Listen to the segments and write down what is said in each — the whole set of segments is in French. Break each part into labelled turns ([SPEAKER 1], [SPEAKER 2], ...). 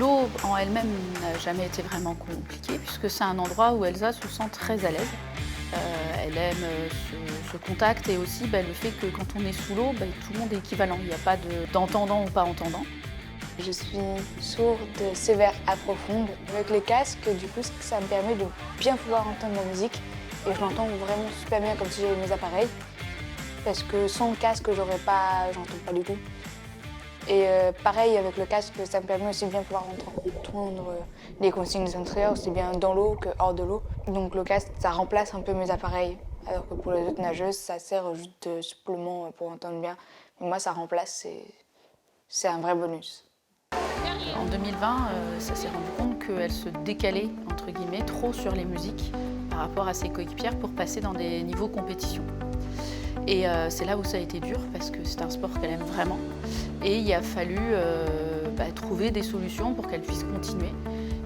[SPEAKER 1] L'eau en elle-même n'a jamais été vraiment compliquée puisque c'est un endroit où Elsa se sent très à l'aise. Elle aime ce contact et aussi le fait que quand on est sous l'eau, tout le monde est équivalent. Il n'y a pas d'entendant ou pas entendant.
[SPEAKER 2] Je suis sourde sévère à profonde. Avec les casques, du coup, ça me permet de bien pouvoir entendre la musique. Et je l'entends vraiment super bien comme si j'avais mes appareils. Parce que sans le casque, j'entends pas du tout. Et pareil, avec le casque, ça me permet aussi de bien pouvoir entendre les consignes des entraîneurs, aussi bien dans l'eau que hors de l'eau. Donc le casque, ça remplace un peu mes appareils. Alors que pour les autres nageuses, ça sert juste de supplément pour entendre bien. Mais moi, ça remplace, c'est un vrai bonus.
[SPEAKER 1] En 2020, ça s'est rendu compte qu'elle se décalait, entre guillemets, trop sur les musiques par rapport à ses coéquipières pour passer dans des niveaux compétition. Et c'est là où ça a été dur parce que c'est un sport qu'elle aime vraiment. Et il a fallu trouver des solutions pour qu'elle puisse continuer.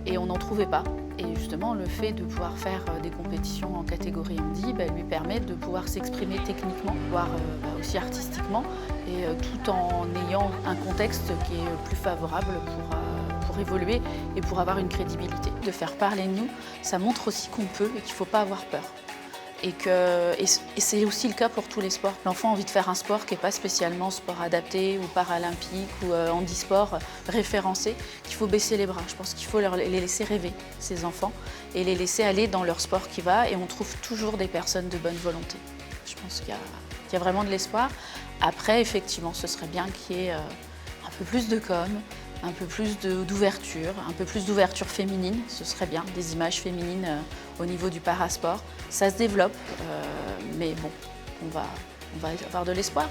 [SPEAKER 1] Et on n'en trouvait pas. Et justement, le fait de pouvoir faire des compétitions en catégorie handi lui permet de pouvoir s'exprimer techniquement, voire aussi artistiquement, et tout en ayant un contexte qui est plus favorable pour évoluer et pour avoir une crédibilité. De faire parler de nous, ça montre aussi qu'on peut et qu'il ne faut pas avoir peur. Et c'est aussi le cas pour tous les sports. L'enfant a envie de faire un sport qui n'est pas spécialement sport adapté ou paralympique ou handisport référencé, qu'il faut baisser les bras. Je pense qu'il faut les laisser rêver, ces enfants, et les laisser aller dans leur sport qui va. Et on trouve toujours des personnes de bonne volonté. Je pense qu'il y a vraiment de l'espoir. Après, effectivement, ce serait bien qu'il y ait un peu plus de com', un peu plus d'ouverture, un peu plus d'ouverture féminine, ce serait bien, des images féminines au niveau du parasport. Ça se développe, mais bon, on va avoir de l'espoir.